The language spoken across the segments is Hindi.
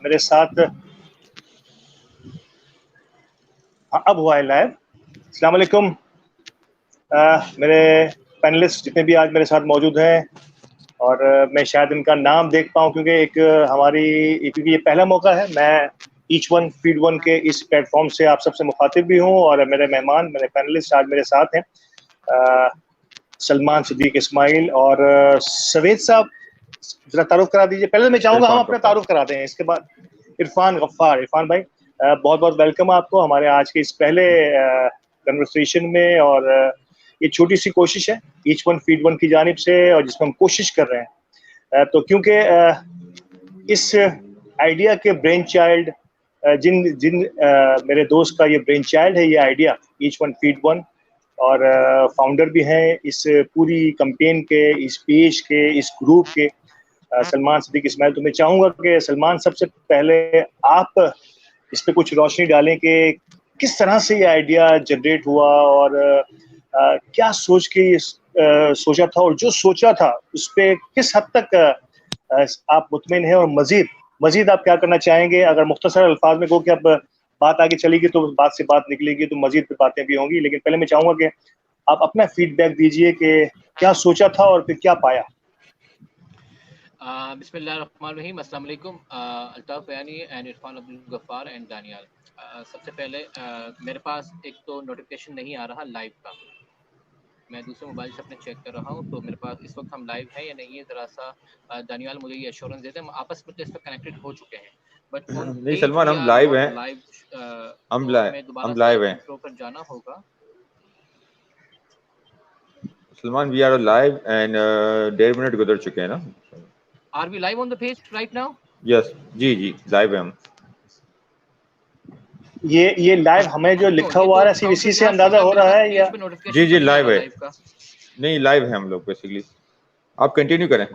मेरे साथ अब हुआ है लाइव। अस्सलाम वालेकुम मेरे पैनलिस्ट जितने भी आज मेरे साथ मौजूद हैं, और मैं शायद इनका नाम देख पाऊँ क्योंकि क्योंकि ये पहला मौका है। मैं ईच वन फीड वन के इस प्लेटफॉर्म से आप सबसे मुखातिब भी हूँ, और मेरे मेहमान, मेरे पैनलिस्ट आज मेरे साथ हैं सलमान सिद्दीक इस्माइल और सवेद साहब। जरा तारुफ करा दीजिए। पहले मैं चाहूंगा हम अपना तारुफ कराते हैं, इसके बाद इरफान गफ्फार। इरफान भाई बहुत बहुत वेलकम आपको हमारे आज के इस पहले कन्वर्सेशन में। और ये छोटी सी कोशिश है ईच वन फीड वन की जानिब से, और जिसमें हम कोशिश कर रहे हैं तो क्योंकि इस आइडिया के ब्रेन चाइल्ड जिन जिन मेरे दोस्त का ये ब्रेन चाइल्ड है, ये idea each one feed one, और फाउंडर भी हैं इस पूरी कैंपेन के, इस पेज के, इस ग्रुप के, सलमान सिद्दीक इस्माइल। तो मैं चाहूंगा कि सलमान सबसे पहले आप इस पे कुछ रोशनी डालें कि किस तरह से ये आइडिया जनरेट हुआ, और क्या सोच के ये सोचा था, और जो सोचा था उस पे किस हद तक आप मुतमिन हैं, और मजीद आप क्या करना चाहेंगे। अगर मुख्तसर अल्फाज में कहो कि अब बात आगे चलेगी तो बात से बात निकलेगी, तो मजीद बातें भी होंगी, लेकिन पहले मैं चाहूंगा कि आप अपना फीडबैक दीजिए कि क्या सोचा था और फिर क्या पाया। बिस्मिल्लाहिर्रहमानिर्रहीम। अस्सलाम वालेकुम अल्ताफ बयानी एंड इरफान अब्दुल गफ्फार एंड दानियाल। सबसे पहले मेरे पास एक तो नोटिफिकेशन नहीं आ रहा लाइव का, मैं दूसरे मोबाइल से अपने चेक कर रहा हूँ, तो मेरे पास इस वक्त हम लाइव हैं या नहीं है, ज़रा सा दानियाल मुझे ये एश्योरेंस देते हैं। हम आपस में तो इस वक्त कनेक्टेड हो चुके हैं, बट नहीं सलमान, हम लाइव हैं। हम दोबारा लाइव हैं इंट्रो पर जाना होगा। Salman, we are live and 1.5 minute गुजर चुके हैं ना। Are we live on the page right now? Yes जी लाइव है हम। ये लाइव हमें जो लिखा हुआ है सिर्फ इसी से अंदाजा हो रहा है या? जी लाइव है। नहीं लाइव है हम लोग बेसिकली। आप कंटिन्यू करें।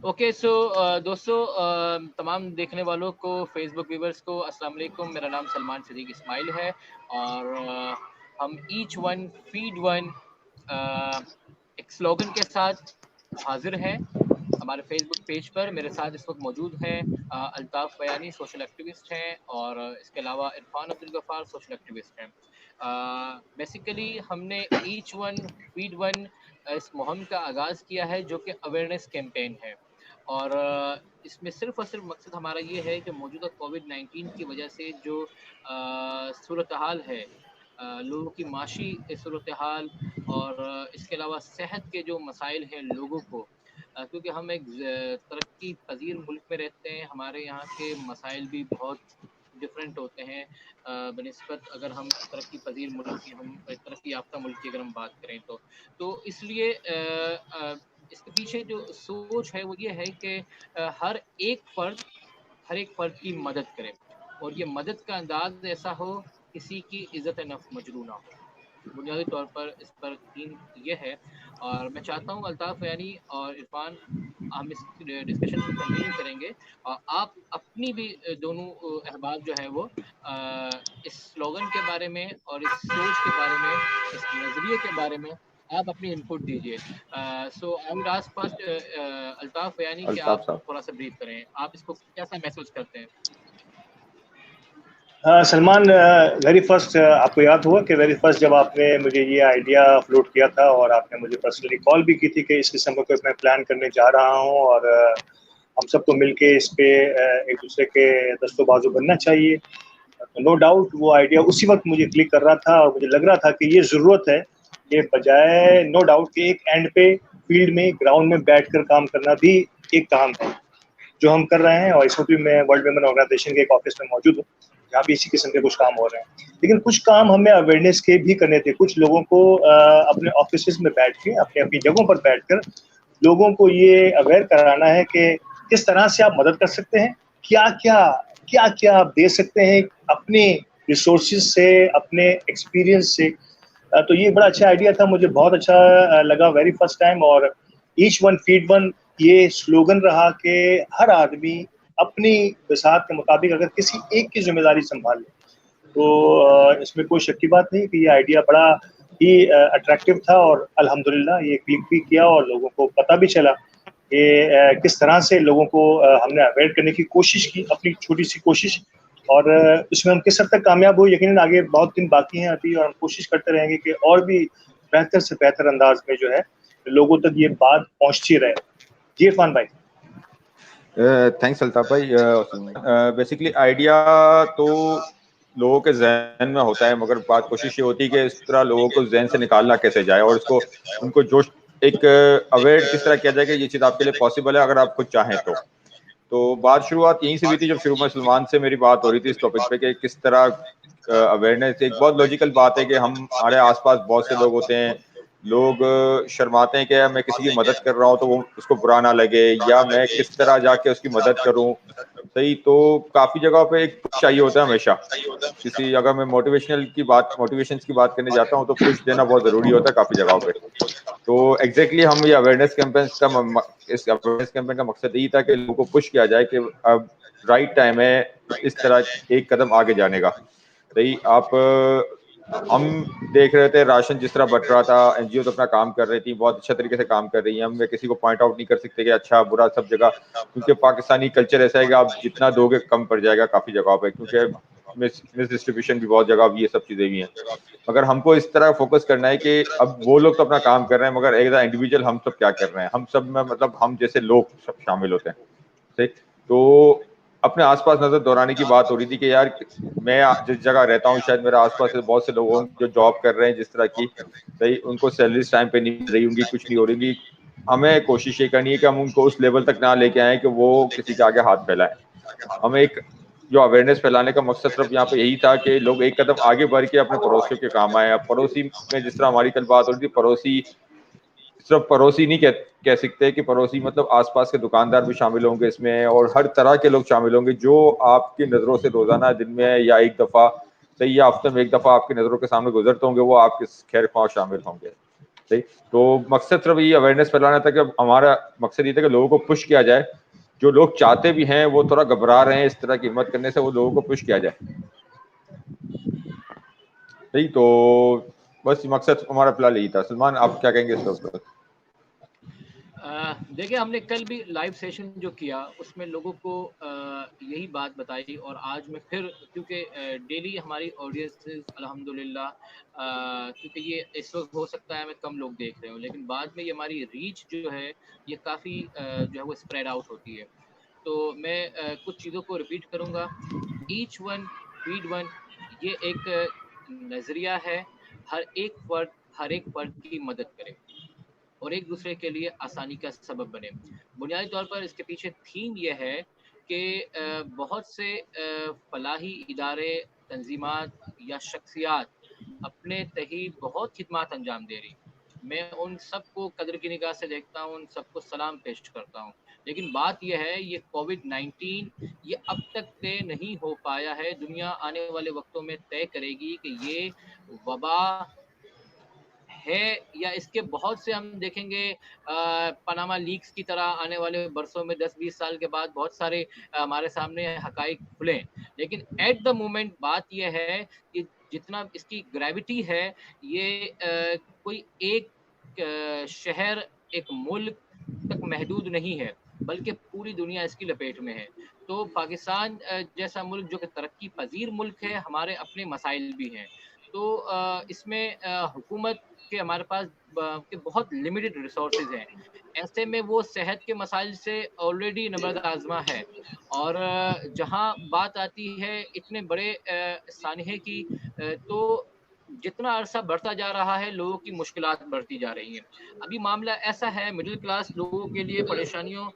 ओके। सो दोस्तों, तमाम देखने वालों को, फेसबुक व्यूवर्स को अस्सलाम वालेकुम। मेरा नाम सलमान सिद्दीक इस्माइल है, और हम ईच वन फीड वन एक स्लोगन के साथ हाजिर हैं हमारे फेसबुक पेज पर। मेरे साथ इस वक्त मौजूद हैं अल्ताफ बयानी, सोशल एक्टिविस्ट हैं, और इसके अलावा इरफान अब्दुल गफ्फार, सोशल एक्टिविस्ट हैं। बेसिकली हमने ईच वन फीड वन इस मुहिम का आगाज़ किया है, जो कि अवेयरनेस कैंपेन है, और इसमें सिर्फ और सिर्फ मकसद हमारा ये है कि मौजूदा कोविड-19 की वजह से जो सूरत हाल है, लोगों की माशी सूरत हाल, और इसके अलावा सेहत के जो मसाइल हैं लोगों को, क्योंकि हम एक तरक्की पजीर मुल्क में रहते हैं, हमारे यहाँ के मसाइल भी बहुत डिफरेंट होते हैं बनिस्बत अगर हम तरक्की पजीर मुल्क की, हम तरक्की याफ्ता मुल्क की अगर हम बात करें तो इसलिए इसके पीछे जो सोच है वो ये है कि हर एक फ़र्द की मदद करे, और ये मदद का अंदाज ऐसा हो किसी की इज़्ज़त नफ्स मजरू ना हो। बुनियादी तौर पर इस पर थीम ये है, और मैं चाहता हूँ अल्ताफ यानी और इरफान, हम इस डिस्कशन को कंटिन्यू करेंगे, और आप अपनी भी दोनों अहबाब जो है वो इस स्लोगन के बारे में और इस सोच के बारे में, इस नज़रिए के बारे में आप अपनी इनपुट दीजिए। So I would ask first Altaf यानी कि आप थोड़ा सा ब्रीफ करें, आप इसको कैसा महसूस करते हैं? सलमान, वेरी फर्स्ट आपको याद होगा कि वेरी फर्स्ट जब आपने मुझे ये आइडिया फ्लोट किया था, और आपने मुझे पर्सनली कॉल भी की थी कि इस किस्म का मैं प्लान करने जा रहा हूँ, और हम सबको मिलके इस पे एक दूसरे के दस्तों बाजू बनना चाहिए। तो नो डाउट वो आइडिया उसी वक्त मुझे क्लिक कर रहा था, और मुझे लग रहा था कि ये ज़रूरत है कि बजाय नो डाउट कि एक एंड पे फील्ड में, ग्राउंड में बैठ कर काम करना भी एक काम है जो हम कर रहे हैं। और इस वक्त भी मैं वर्ल्ड विमेन ऑर्गेनाइजेशन के एक ऑफिस में मौजूद हूँ जहाँ भी इसी किस्म के कुछ काम हो रहे हैं, लेकिन कुछ काम हमें अवेयरनेस के भी करने थे। कुछ लोगों को अपने ऑफिस में बैठ के, अपनी अपनी जगहों पर बैठकर लोगों को ये अवेयर कराना है कि किस तरह से आप मदद कर सकते हैं, क्या क्या आप दे सकते हैं अपने रिसोर्सेज से, अपने एक्सपीरियंस से। तो ये बड़ा अच्छा आइडिया था, मुझे बहुत अच्छा लगा वेरी फर्स्ट टाइम। और ईच वन फीड वन ये स्लोगन रहा कि हर आदमी अपनी बिसात के मुताबिक अगर किसी एक की जिम्मेदारी संभाल ले तो इसमें कोई शक की बात नहीं कि ये आइडिया बड़ा ही अट्रैक्टिव था, और अल्हम्दुलिल्लाह ये क्लिक भी किया और लोगों को पता भी चला कि किस तरह से लोगों को हमने अवेयर करने की कोशिश की, अपनी छोटी सी कोशिश, और इसमें हम किस हद तक कामयाब हुए, यकीनन आगे बहुत दिन बाकी हैं अभी, और हम कोशिश करते रहेंगे कि और भी बेहतर से बेहतर अंदाज में जो है लोगों तक ये बात पहुंचती रहे। जी इरफान भाई। थैंक्स अल्ताफ भाई। बेसिकली आइडिया तो लोगों के जहन में होता है, मगर बात कोशिश ये होती है कि इस तरह लोगों को जहन से निकालना कैसे जाए और इसको उनको जोश एक अवेयर किस तरह किया जाए कि ये चीज़ आपके लिए पॉसिबल है अगर आप खुद चाहें तो बात शुरुआत यहीं से हुई थी जब शुरू में सलमान से मेरी बात हो रही थी इस टॉपिक पे कि किस तरह अवेयरनेस। एक बहुत लॉजिकल बात है कि हमारे आसपास बहुत से लोग होते हैं, लोग शर्माते हैं कि मैं किसी की मदद कर रहा हूँ तो वो उसको बुरा ना लगे, या मैं किस तरह जाके उसकी मदद करूँ। सही, तो काफी जगहों पे एक पुश चाहिए होता है हमेशा। किसी अगर मैं मोटिवेशन की बात करने जाता हूँ तो पुश देना बहुत जरूरी होता है काफी जगहों पे। तो एग्जैक्टली हम ये अवेयरनेस कैंपेन का मकसद यही था कि लोगों को पुश किया जाए कि अब राइट टाइम है इस तरह एक कदम आगे जाने का। सही, आप हम देख रहे थे राशन जिस तरह बट रहा था, एनजीओ तो अपना काम कर रही थी, बहुत अच्छा तरीके से काम कर रही है। हम किसी को पॉइंट आउट नहीं कर सकते कि अच्छा बुरा सब जगह, क्योंकि पाकिस्तानी कल्चर ऐसा है कि आप जितना दोगे कम पड़ जाएगा काफी जगहों पे, क्योंकि मिस डिस्ट्रीब्यूशन भी बहुत जगह भी ये सब चीजें भी हैं। मगर हमको इस तरह फोकस करना है कि अब वो लोग तो अपना काम कर रहे हैं, मगर एज इंडिविजुअल हम सब क्या कर रहे हैं, हम सब में मतलब हम जैसे लोग सब शामिल होते हैं। ठीक, तो अपने आसपास नजर दौड़ाने की बात हो रही थी कि यार मैं जिस जगह रहता हूँ शायद मेरे आसपास से बहुत से लोग हों जो जॉब कर रहे हैं जिस तरह की, सही, उनको सैलरीज टाइम पे नहीं मिल रही होंगी, कुछ नहीं हो रही। हमें कोशिश ये करनी है कि हम उनको उस लेवल तक ना लेके आए कि वो किसी के आगे हाथ फैलाएं। हमें एक जो अवेयरनेस फैलाने का मकसद सिर्फ यहाँ पे यही था कि लोग एक कदम आगे बढ़ के अपने पड़ोसियों के काम आए। अब पड़ोसी में जिस तरह हमारी कल बात हो रही थी, पड़ोसी सिर्फ पड़ोसी नहीं कह सकते कि पड़ोसी मतलब आसपास के दुकानदार भी शामिल होंगे इसमें, और हर तरह के लोग शामिल होंगे जो आपकी नज़रों से रोजाना दिन में या एक दफ़ा, सही, या हफ्ते में एक दफ़ा आपकी नज़रों के सामने गुजरते होंगे, वो आपके खैर ख्वाह शामिल होंगे। सही, तो मकसद सिर्फ ये अवेयरनेस फैलाना था कि हमारा मकसद ये था कि लोगों को पुश किया जाए, जो लोग चाहते भी हैं वो थोड़ा घबरा रहे हैं इस तरह की हिम्मत करने से, वो लोगों को पुश किया जाए। सही, तो बस मकसद हमारा फिलहाल यही था। सलमान, आप क्या कहेंगे इस पर? देखिए, हमने कल भी लाइव सेशन जो किया उसमें लोगों को यही बात बताई, और आज मैं फिर, क्योंकि डेली हमारी ऑडियंसेस अल्हम्दुलिल्लाह, क्योंकि ये इस वक्त हो सकता है मैं कम लोग देख रहे हूँ, लेकिन बाद में ये हमारी रीच जो है ये काफ़ी जो है वो स्प्रेड आउट होती है। तो मैं कुछ चीज़ों को रिपीट करूँगा। ईच वन फीड वन, ये एक नज़रिया है। हर एक फर्द की मदद करे और एक दूसरे के लिए आसानी का सबब बने। बुनियादी तौर पर इसके पीछे थीम यह है कि बहुत से फलाही इदारे, तंजीमात या शख्सियात अपने तही बहुत खिदमात अंजाम दे रही। मैं उन सबको कदर की निगाह से देखता हूँ, उन सबको सलाम पेश करता हूँ। लेकिन बात यह है, ये कोविड-19 ये अब तक तय नहीं हो पाया है। दुनिया आने वाले वक्तों में तय करेगी कि ये वबा है या इसके बहुत से हम देखेंगे पनामा लीक्स की तरह आने वाले बरसों में 10-20 साल के बाद बहुत सारे हमारे सामने हकाइक खुले। लेकिन एट द मोमेंट बात यह है कि जितना इसकी ग्रेविटी है, ये कोई एक शहर, एक मुल्क तक महदूद नहीं है, बल्कि पूरी दुनिया इसकी लपेट में है। तो पाकिस्तान जैसा मुल्क जो कि तरक्की पजीर मुल्क है, हमारे अपने मसाइल भी हैं। तो इसमें हुकूमत के हमारे पास के बहुत लिमिटेड रिसोर्सेज हैं। ऐसे में वो सेहत के मसाइल से ऑलरेडी नबरद आज़मा है, और जहाँ बात आती है इतने बड़े सानहे की, तो जितना अरसा बढ़ता जा रहा है लोगों की मुश्किलात बढ़ती जा रही हैं। अभी मामला ऐसा है, मिडिल क्लास लोगों के लिए परेशानियों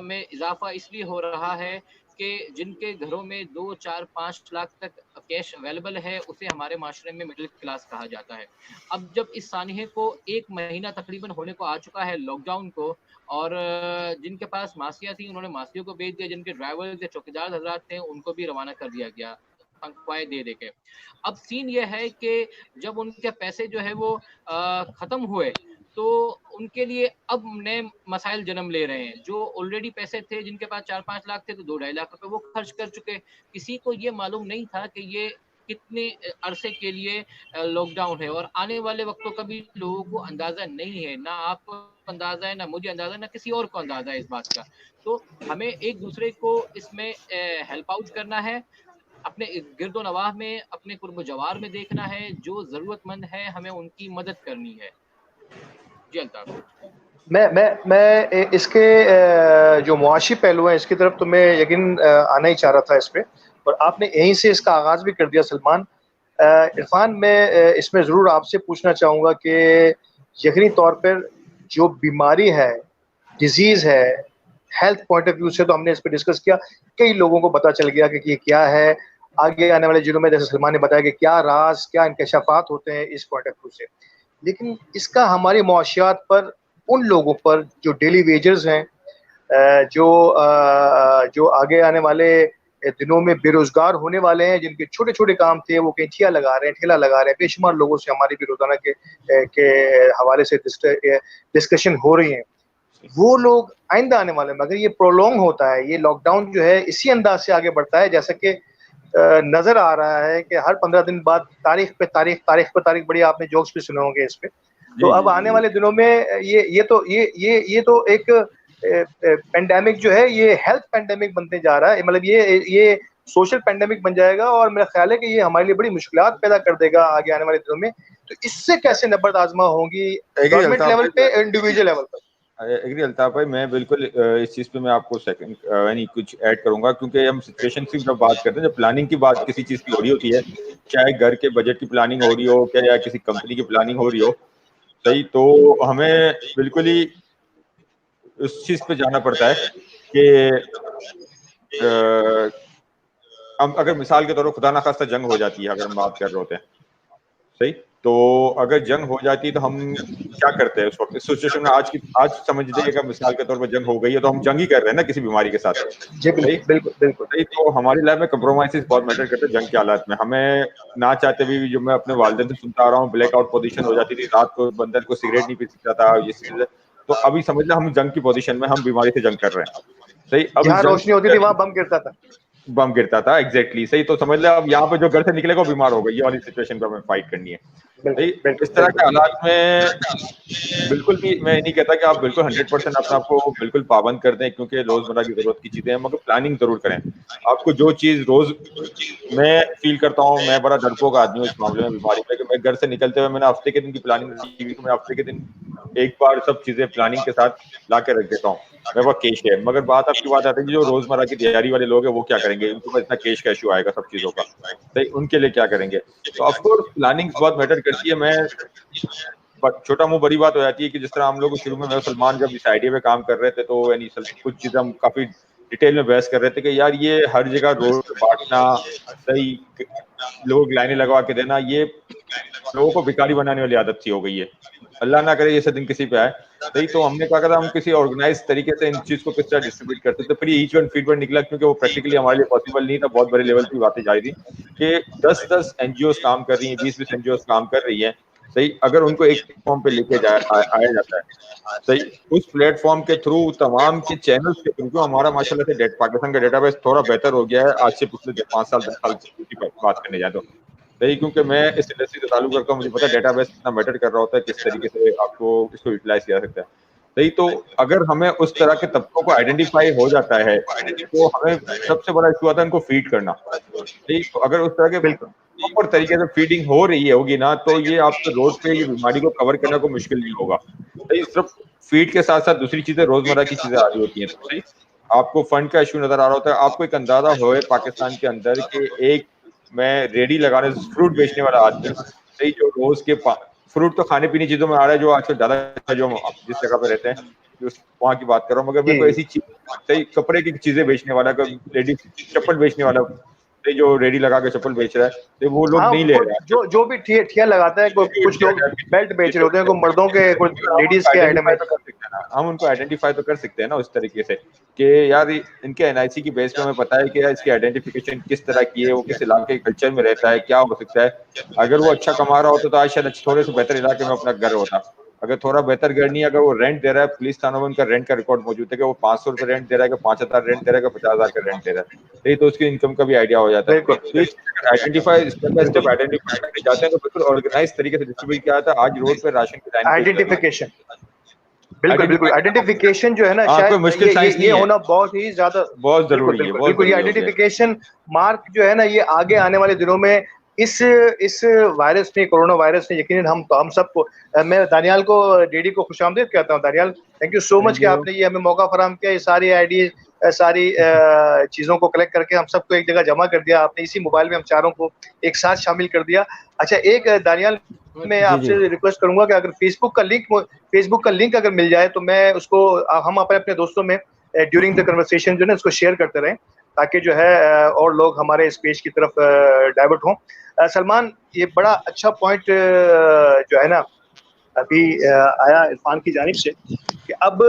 में इजाफा इसलिए हो रहा है कि जिनके घरों में 2, 4, 5 लाख तक कैश अवेलेबल है, उसे हमारे माशरे में मिडिल क्लास कहा जाता है। अब जब इस सानहे को 1 महीना तकरीबन होने को आ चुका है लॉकडाउन को, और जिनके पास मासियाँ थी उन्होंने मासियों को भेज दिया, जिनके ड्राइवर्स या चौकीदार हजरात थे उनको भी रवाना कर दिया गया तनख्वाहें दे के। अब सीन ये है कि जब उनके पैसे जो है वो खत्म हुए, तो उनके लिए अब नए मसाइल जन्म ले रहे हैं। जो ऑलरेडी पैसे थे, जिनके पास 4-5 लाख थे, तो 2 ढाई लाख रुपए वो खर्च कर चुके। किसी को ये मालूम नहीं था कि ये कितने अरसे के लिए लॉकडाउन है, और आने वाले वक्तों का भी लोगों को अंदाजा नहीं है, ना आपको अंदाजा है, ना मुझे अंदाजा है, ना किसी और को अंदाजा है इस बात का। तो हमें एक दूसरे को इसमें हेल्प आउट करना है, अपने गिरदो नवाह में, अपने कुर्ब जवार में देखना है, जो जरूरतमंद है हमें उनकी मदद करनी है। जी अल्ताफ। मैं इसके जो मुआशी पहलू हैं इसकी तरफ तो मैं यकीन आना ही चाह रहा था इस पे, और आपने यहीं से इसका आगाज भी कर दिया सलमान। इरफान, मैं इसमें ज़रूर आपसे पूछना चाहूँगा कि यकीनी तौर पर जो बीमारी है, डिजीज़ है, हेल्थ पॉइंट ऑफ व्यू से तो हमने इस पर डिस्कस किया, कई लोगों को पता चल गया कि ये क्या है। आगे आने वाले दिनों में जैसे सलमान ने बताया कि क्या राज, क्या इंकशाफात होते हैं इस पॉइंट ऑफ व्यू से, लेकिन इसका हमारी मुआशियात पर, उन लोगों पर जो डेली वेजर्स हैं, जो आगे आने वाले दिनों में बेरोजगार होने वाले हैं, जिनके छोटे छोटे काम थे वो कैंचिया लगा रहे हैं, ठेला लगा रहे हैं, बेशुमार लोगों से हमारी भी रोजाना के हवाले से डिस्कशन हो रही है। वो लोग आइंदा आने वाले में अगर ये प्रोलॉन्ग होता है, ये लॉकडाउन जो है इसी अंदाज से आगे बढ़ता है, जैसा कि नजर आ रहा है कि हर 15 दिन बाद तारीख पे तारीख, बड़ी आपने जोक्स भी सुने होंगे इस पे। तो अब आने वाले दिनों में ये तो एक पेंडेमिक जो है ये हेल्थ पेंडेमिक बनने जा रहा है, मतलब ये सोशल पेंडेमिक बन जाएगा, और मेरा ख्याल है कि ये हमारे लिए बड़ी मुश्किलात पैदा कर देगा आगे आने वाले दिनों में। तो इससे कैसे नबर्द आजमा होंगी गवर्नमेंट लेवल पे, इंडिविजुअल लेवल पर? एग्री अल्ताफ भाई, मैं बिल्कुल इस चीज पे मैं आपको सेकंड यानी कुछ ऐड करूंगा, क्योंकि हम सिचुएशन की जब बात करते हैं, जब प्लानिंग की बात किसी चीज की हो रही होती है, चाहे घर के बजट की प्लानिंग हो रही हो क्या, या किसी कंपनी की प्लानिंग हो रही हो, सही, तो हमें बिल्कुल ही उस चीज पे जाना पड़ता है कि हम अगर मिसाल के तौर पर खुदा ना खास्ता जंग हो जाती है, अगर हम बात कर रहे होते हैं, सही, तो अगर जंग हो जाती है तो हम क्या करते हैं उस वक्त, इस सिचुएशन में? आज समझ लीजिए कि मिसाल के तौर पर जंग हो गई है, तो हम जंग ही कर रहे हैं ना किसी बीमारी के साथ। जी बिल्कुल बिल्कुल सही, तो हमारी लाइफ में कंप्रोमाइजेस बहुत मैटर करते हैं जंग के हालात में। हमें ना चाहते भी, जो मैं अपने वालिदैन से सुनता आ रहा हूँ, ब्लैकआउट पोजीशन हो जाती थी, रात को बंदर को सिगरेट नहीं पी सकता था, ये चीजें। तो अभी समझ लो हम जंग की पोजीशन में, हम बीमारी से जंग कर रहे हैं, सही। अब जहाँ रोशनी होती थी वहां बम गिरता था, एग्जैक्टली, सही। तो समझ ले अब यहाँ पे जो घर से निकलेगा वो बीमार हो गई, ये वाली सिचुएशन पे हमें फाइट करनी है, सही। इस तरह के हालात में बिल्कुल भी मैं नहीं कहता कि आप बिल्कुल 100% अपने आपको बिल्कुल पाबंद कर दें, क्योंकि रोजमर्रा की जरूरत की चीजें हैं, मगर प्लानिंग जरूर करें। आपको जो चीज रोज, मैं फील करता हूँ, मैं बड़ा डरपोक आदमी हूँ इस मामले में, बीमारी में, कि मैं घर से निकलते हुए मैंने हफ्ते के दिन की प्लानिंग की हुई, तो मैं हफ्ते के दिन एक बार सब चीजें प्लानिंग के साथ ला के रख देता हूँ, मेरे पास कैश है। मगर बात आपकी बात आती है जो रोजमर्रा की तैयारी वाले लोग हैं, वो क्या करेंगे? उनको इतना कैश का इशू आएगा सब चीजों का, तो उनके लिए क्या करेंगे? तो ऑफकोर्स प्लानिंग बहुत मैटर करती है। मैं छोटा मुंह बड़ी बात हो जाती है कि जिस तरह हम लोग शुरू में, मैं सलमान जब इस आइडिया पे काम कर रहे थे, तो यानी कुछ चीजें हम काफी डिटेल में बहस कर रहे थे कि यार ये हर जगह रोड बांटना, सही, लोग लाइनें लगवा के देना, ये लोगों को भिखारी बनाने वाली आदत सी हो गई है। अल्लाह ना करे ये सब दिन किसी पे आए, सही। तो हमने क्या करा, हम किसी ऑर्गेनाइज तरीके से इन चीज को किस तरह डिस्ट्रीब्यूट करते थे। फिर ईच वन फीड वन निकला, क्योंकि वो प्रैक्टिकली हमारे लिए पॉसिबल नहीं था, बहुत बड़े लेवल की बातें जा रही थी कि 10-10 एनजीओ काम कर रही हैं, 20-20 एनजीओ काम कर रही हैं, सही। अगर उनको एक प्लेटफॉर्म पे लेके आया जाता है, सही, उस प्लेटफॉर्म के थ्रू, तमाम के चैनल्स के थ्रू, क्यों हमारा माशाल्लाह से पाकिस्तान का डेटाबेस थोड़ा बेहतर हो गया है आज से पिछले 5 साल 10 साल की बात करने जाए तो, सही। क्योंकि मैं इस इंडस्ट्री से ताल्लुक रखता हूँ, मुझे पता है डेटाबेस कितना मैटर कर रहा होता है, किस तरीके से आपको इसको यूटिलाइज किया जा सकता है, सही। तो अगर हमें उस तरह के तबकों को आइडेंटिफाई हो जाता है, तो हमें सबसे बड़ा इशू आता है उनको फीड करना, सही। तो अगर उस तरह के प्रॉपर तरीके से फीडिंग हो रही होगी ना, तो ये आपको रोड पे ये बीमारी को कवर करना को मुश्किल नहीं होगा, सही। सिर्फ फीड के साथ साथ दूसरी चीजें, रोजमर्रा की चीजें आ रही होती हैं, तो सही। आपको फंड का इशू नजर आ रहा होता है, आपको एक अंदाजा हो पाकिस्तान के अंदर कि एक, मैं रेडी लगाने, फ्रूट बेचने वाला आदमी, सही, जो रोज के फ्रूट तो खाने पीने चीजों में आ रहा है, जो आजकल ज्यादा, जो जिस जगह पे रहते हैं, जो वहाँ की बात कर रहा हूँ, मगर मेरे को ऐसी चीज, सही, कपड़े की चीजें बेचने वाला, लेडीज चप्पल बेचने वाला, जो रेडी लगा के चप्पल बेच रहा है, तो वो लोग नहीं ले रहे हैं। जो भी ठिया लगाता है, कुछ लोग बेल्ट बेच रहे होते हैं, कोई मर्दों के, कुछ लेडीज के आइटम है, हम उनको आइडेंटिफाई तो कर सकते हैं ना उस तरीके से कि यार इनके एनआईसी की बेस पे हमें पता है कि यार इसकी आइडेंटिफिकेशन किस तरह की है, वो किस इलाके के कल्चर में रहता है, क्या हो सकता है। अगर वो अच्छा कमा रहा होता तो आज शायद थोड़े से बेहतर इलाके में अपना घर होता, अगर थोड़ा बेहतर करनी है, अगर वो रेंट दे रहा है, पुलिस थानों में उनका रेंट का रिकॉर्ड मौजूद है कि वो 500 रुपये रेंट दे रहा है, कि 5,000 रेंट दे रहा है, कि 50,000 का रेंट दे रहा है, नहीं तो उसकी इनकम का भी आइडिया हो जाता है। बिल्कुल तो ये identify, step by step identify करके जाते हैं तो बिल्कुल ऑर्गेनाइज तरीके से डिस्ट्रीब्यूट किया जाता है। आज रोड पे राशन की लाइन आइडेंटिफिकेशन, बिल्कुल बिल्कुल आइडेंटिफाई करना आइडेंटिफिकेशन जो है ना, कोई शायद मुश्किल साइंस ये नहीं है, होना बहुत ही ज्यादा, बहुत बिल्कुल जरूरी है, बिल्कुल बहुत बिल्कुल, ये जरूरी हो गया है। आइडेंटिफिकेशन मार्क जो है ना, ये आगे आने वाले दिनों में इस वायरस ने, कोरोना वायरस ने, यकीनन हम सबको, मैं दानियाल को, डीडी को खुशामदीद कहता हूँ। Daniyal, thank you so much thank कि यू। आपने ये हमें मौका फराहम किया, ये सारी आईडी, सारी चीजों को कलेक्ट करके हम सबको एक जगह जमा कर दिया आपने, इसी मोबाइल में हम चारों को एक साथ शामिल कर दिया। अच्छा, एक दानियाल, मैं जी जी आपसे रिक्वेस्ट करूंगा कि अगर फेसबुक का लिंक अगर मिल जाए तो मैं उसको, हम अपने अपने दोस्तों में ड्यूरिंग द कन्वर्सेशन जो है ना, उसको शेयर करते रहें, ताकि जो है और लोग हमारे इस पेज की तरफ डाइवर्ट हों। सलमान, ये बड़ा अच्छा पॉइंट जो है ना अभी आया इरफान की जानिब से, कि अब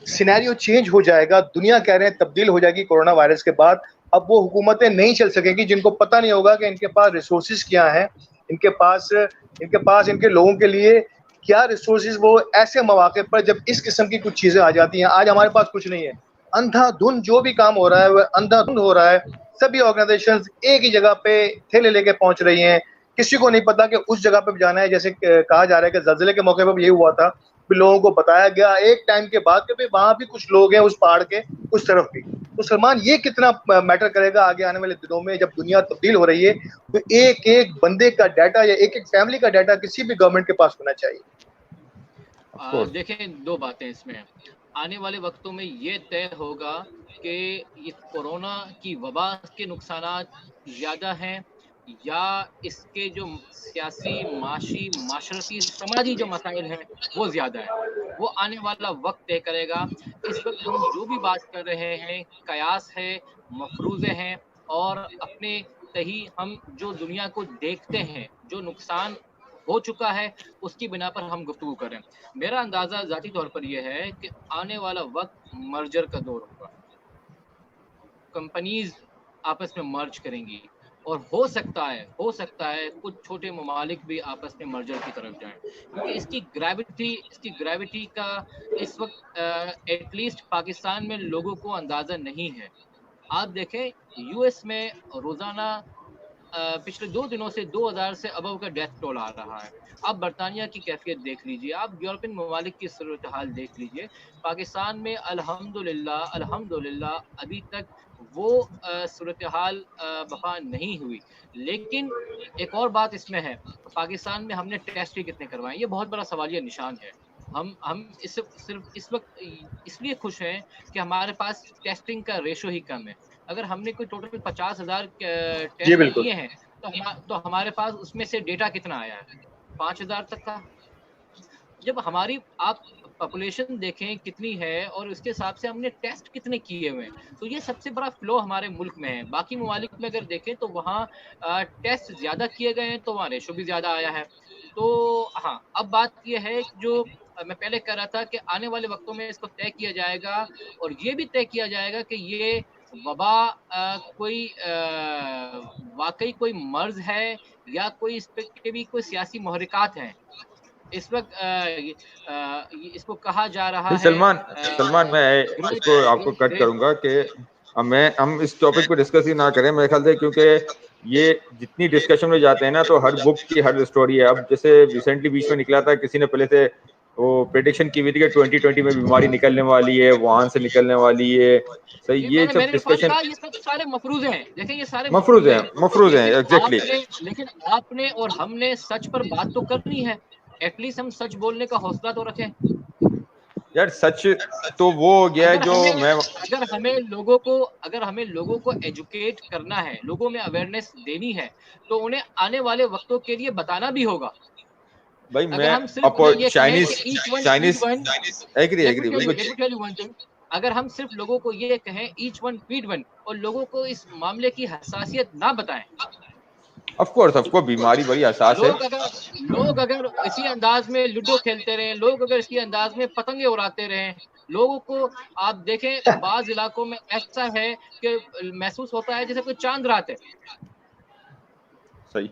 सिनेरियो चेंज हो जाएगा, दुनिया कह रहे हैं तब्दील हो जाएगी कोरोना वायरस के बाद। अब वो हुकूमतें नहीं चल सकेंगी जिनको पता नहीं होगा कि इनके पास रिसोर्सेज क्या हैं, इनके पास इनके लोगों के लिए क्या रिसोर्सेज, वो ऐसे मौके पर जब इस किस्म की कुछ चीजें आ जाती हैं। आज हमारे पास कुछ नहीं है, अंधाधुंध जो भी काम हो रहा है वह अंधाधुंध हो रहा है। सभी ऑर्गेनाइजेशंस एक ही जगह पे ठेले लेके पहुंच रही हैं, किसी को नहीं पता कि उस जगह पे जाना है। जैसे कहा जा रहा है कि ज़लज़ले के मौके पर भी यही हुआ था, भी लोगों को बताया गया एक टाइम के बाद कि भाई वहां भी कुछ लोग हैं, उस पहाड़ के उस तरफ भी। तो सलमान, ये कितना मैटर करेगा आगे आने वाले दिनों में, जब दुनिया तब्दील हो रही है, तो एक एक बंदे का डाटा या एक एक फैमिली का डाटा किसी भी गवर्नमेंट के पास होना चाहिए। Of course. देखें, दो बातें इसमें। आने वाले वक्तों में ये तय होगा कि ये कोरोना की वबा के नुकसानात ज़्यादा हैं या इसके जो सियासी, माशी, माशरती, समाजी जो मसाइल हैं वो ज़्यादा हैं। वो आने वाला वक्त तय करेगा। इस वक्त हम जो भी बात कर रहे हैं कयास है, मफरूज़े हैं और अपने तही हम जो दुनिया को देखते हैं, जो नुकसान हो चुका है उसकी बिना पर हम गुफ्तगू करें। मेरा अंदाज़ा ज़ाती तौर पर यह है कि आने वाला वक्त मर्जर का दौर होगा। कंपनीज आपस में मर्ज करेंगी और हो सकता है कुछ छोटे ममालिक भी आपस में मर्जर की तरफ जाएं, क्योंकि इसकी ग्रेविटी का इस वक्त एटलीस्ट पाकिस्तान में लोगों को अंदाज़ा नहीं है। आप देखें, यूएस में रोज़ाना पिछले 2 दिनों से 2000 से अबव का डेथ टोल आ रहा है। आप बर्तानिया की कैफियत देख लीजिए, आप यूरोपियन ममालिक की सूरत-हाल देख लीजिए। पाकिस्तान में अल्हम्दुलिल्लाह अभी तक वो सूरत-हाल बहाल नहीं हुई। लेकिन एक और बात इसमें है, पाकिस्तान में हमने टेस्ट ही कितने करवाए? ये बहुत बड़ा सवालिया निशान है। हम इस सिर्फ़ इस वक़्त इसलिए खुश हैं कि हमारे पास टेस्टिंग का रेशो ही कम है। अगर हमने कोई टोटल 50,000 जी टेस्ट बिल्कुल। किए हैं तो हमारे पास उसमें से डेटा कितना आया है? 5,000 तक का। जब हमारी आप पॉपुलेशन देखें कितनी है और उसके हिसाब से हमने टेस्ट कितने किए हुए हैं, तो ये सबसे बड़ा फ्लो हमारे मुल्क में है। बाकी ममालिक में अगर देखें तो वहाँ टेस्ट ज़्यादा किए गए हैं तो वहाँ रेशो भी ज़्यादा आया है। तो हाँ, अब बात ये है कि जो मैं पहले कह रहा था कि आने वाले वक़्तों में इसको तय किया जाएगा और ये भी तय किया जाएगा कि ये वबा कोई वाक़ई कोई मर्ज़ है या कोई इस पे के भी कोई सियासी मुहर्रिकात हैं। इस वक़्त इसको कहा जा रहा नहीं है सलमान, मैं ग्रेट इसको आपको ग्रेट कट ग्रेट करूंगा कि हम इस टॉपिक को डिस्कस ही ना करें मेरे ख्याल से, क्योंकि ये जितनी डिस्कशन में जाते हैं ना तो हर बुक की हर स्टोरी है। अब जैसे रिसेंटली बीच में निकला था, किसी ने पहले से वो प्रेडिक्शन की हुई थी कि 2020 में बीमारी निकलने वाली है, वुहान से निकलने वाली है। सही, ये ये मैंने सब मैंने इरफान डिस्कशन कहा ये सब सारे मफरूज़े हैं। देखिए ये सारे मफरूज मफरूज़े है, हैं। एग्जैक्टली। लेकिन आपने और हमने सच पर बात तो करनी है। एटलीस्ट हम सच बोलने का हौसला तो रखें। यार सच तो वो हो गया है अगर जो हमें मैं, अगर हमें लोगों को एजुकेट करना है, लोगों में अवेयरनेस देनी है, तो उन्हें आने वाले वक्तों के लिए बताना भी होगा। भाई अगर मैं हम सिर्फ उन्हें ये कहें कि each one feed Chinese one, agree agree बिल्कुल। Let me tell you one thing. अगर हम सिर्फ लोगों को ये कहें ईच वन फीड वन और लोगों को इस मामले की हसासियत ना बताएं, ऑफ कोर्स बीमारी बड़ी हसास है। लोग अगर इसी अंदाज में लूडो खेलते रहें, लोग अगर इसी अंदाज में पतंगे उड़ाते रहें, लोगों को आप देखें बाज इलाकों में ऐसा है कि महसूस होता है जैसे कोई चांद रात है। सही।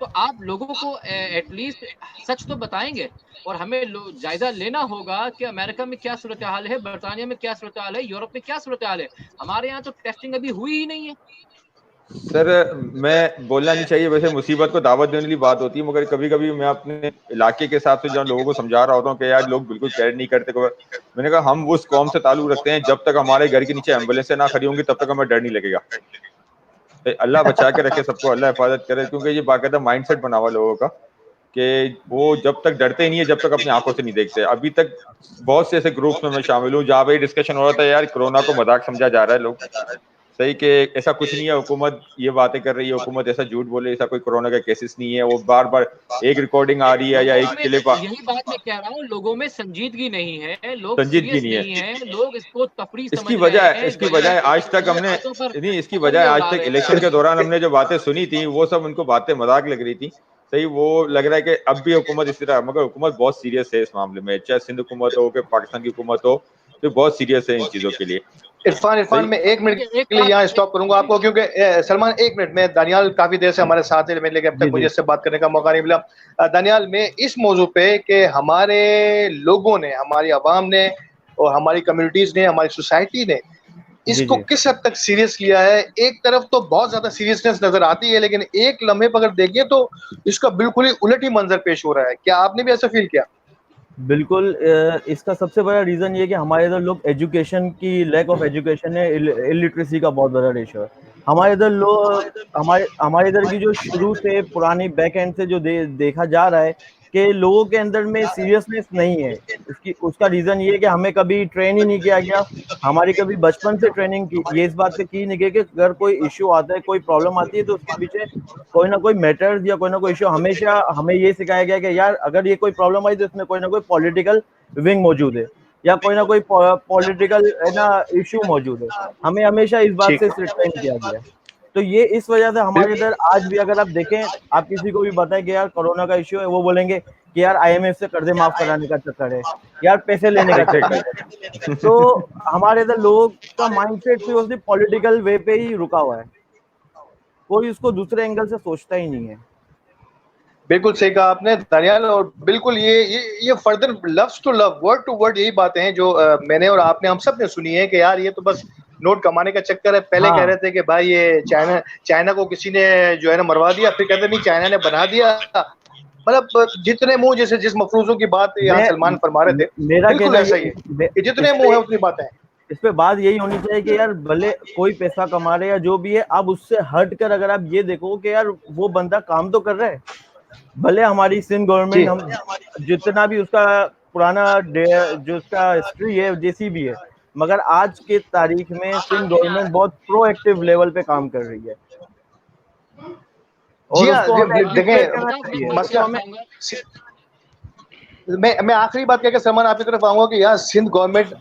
तो आप लोगों को एटलीस्ट सच तो बताएंगे, और हमें जायजा लेना होगा कि अमेरिका में क्या सूरत हाल है, बरतानिया में क्या सूरत हाल है, यूरोप में क्या सूरत हाल है। हमारे यहाँ तो टेस्टिंग अभी हुई ही नहीं है। सर मैं बोलना नहीं चाहिए, वैसे मुसीबत को दावत देने वाली बात होती है, मगर कभी कभी मैं अपने इलाके के हिसाब से जब लोगों को समझा रहा होता हूँ कि यार लोग बिल्कुल केयर नहीं करते, मैंने कहा हम उस कौम से ताल्लुक रखते हैं जब तक हमारे घर के नीचे एम्बुलेंसें ना खड़ी होंगी तब तक हमें डर नहीं लगेगा। अल्लाह बचा के रखे सबको, अल्लाह हिफाजत करे, क्योंकि ये बाकायदा माइंडसेट बना हुआ लोगों का कि वो जब तक डरते नहीं है जब तक अपनी आंखों से नहीं देखते। अभी तक बहुत से ऐसे ग्रुप्स में मैं शामिल हूँ जहाँ पे डिस्कशन हो रहा था यार कोरोना को मजाक समझा जा रहा है, लोग सही कि ऐसा कुछ नहीं है, हुकूमत ये बातें कर रही है, हुकूमत ऐसा झूठ बोले, ऐसा कोई कोरोना का केसेस नहीं है, वो बार बार एक रिकॉर्डिंग आ रही है या एक क्लिप यही बात मैं कह रहा हूँ, लोगों में संजीदगी नहीं है, लोग संजीदगी सीरियस नहीं नहीं है, लोग इसको तफरी समझ इसकी रहे हैं। वजह आज तक हमने नहीं, इसकी वजह आज तक इलेक्शन के दौरान हमने जो बातें सुनी थी वो सब उनको बातें मजाक लग रही थी। सही, वो लग रहा है कि अब भी हुकूमत इस तरह, मगर हुकूमत बहुत सीरियस है इस मामले में, चाहे सिंध हुकूमत हो कि पाकिस्तान की हुकूमत हो, तो बहुत सीरियस है इन चीजों के लिए। इरफान मैं 1 मिनट के लिए यहाँ स्टॉप करूंगा आपको, क्योंकि सलमान 1 मिनट में, दानियाल काफी देर से हमारे साथ है लेकिन अब तक मुझे इससे बात करने का मौका नहीं मिला। दानियाल, मैं इस मौजू पे कि हमारे लोगों ने, हमारी आवाम ने और हमारी कम्युनिटीज ने, हमारी सोसाइटी ने इसको किस हद तक सीरियस लिया है। एक तरफ तो बहुत ज्यादा सीरियसनेस नजर आती है, लेकिन एक लम्हे पर अगर देखें तो इसका बिल्कुल ही उलट ही मंजर पेश हो रहा है। क्या आपने भी ऐसा फील किया? बिल्कुल, इसका सबसे बड़ा रीज़न ये कि हमारे इधर लोग एजुकेशन की, लैक ऑफ एजुकेशन है, इलिटरेसी का बहुत बड़ा रेशो है हमारे इधर। लोग हमारे इधर की जो शुरू से पुरानी बैक एंड से जो देखा जा रहा है कि लोगों के अंदर में सीरियसनेस नहीं है। उसका रीज़न ये है कि हमें कभी ट्रेन ही नहीं किया गया, हमारी कभी बचपन से ट्रेनिंग की ये इस बात पे की नहीं गई कि अगर कोई इश्यू आता है, कोई प्रॉब्लम आती है, तो उसके पीछे कोई ना कोई मैटर्स या कोई ना कोई इश्यू, हमेशा हमें ये सिखाया गया कि यार अगर ये कोई प्रॉब्लम आई तो इसमें कोई ना कोई पॉलिटिकल विंग मौजूद है या कोई ना कोई पॉलिटिकल ना इश्यू मौजूद है। हमें हमेशा इस बात से ट्रेन किया गया। तो ये इस वजह से हमारे इधर आज भी अगर आप देखें, आप किसी को भी बताएं कि यार कोरोना का इश्यू है, वो बोलेंगे कि यार IMF से कर्जे माफ कराने का चक्कर है, यार पैसे लेने का चक्कर है। तो हमारे इधर लोगों का माइंडसेट सिर्फ पॉलिटिकल वे पे ही रुका हुआ है, कोई उसको दूसरे एंगल से सोचता ही नहीं है। बिल्कुल सही कहा आपने दानियाल, और बिल्कुल ये further loves to love, word to word यही बातें हैं जो मैंने और आपने, हम सब ने सुनी है कि यार ये तो बस नोट कमाने का चक्कर है। पहले कह रहे थे कि भाई ये चाइना को किसी ने जो है ना मरवा दिया, फिर कहते नहीं चाइना ने बना दिया। मतलब जितने मुंह, जैसे जिस मफरूजों की बात यहाँ सलमान फरमा रहे थे, मेरा बिल्कुल ऐसा ही है कि जितने मुंह है उतनी बातें हैं। इस पे बात यही होनी चाहिए कि यार भले कोई पैसा कमा रहे या जो भी है, अब उससे हट कर अगर आप ये देखो कि यार वो बंदा काम तो कर रहा है। भले हमारी सिंध गवर्नमेंट, हम जितना भी उसका पुराना जो उसका हिस्ट्री है जैसी भी है, मगर आज के तारीख में सिंध गवर्नमेंट बहुत प्रोएक्टिव लेवल पे काम कर रही है। और उसको मैं आखिरी बात कहकर सलमान आपकी तरफ आऊंगा कि यार Sindh government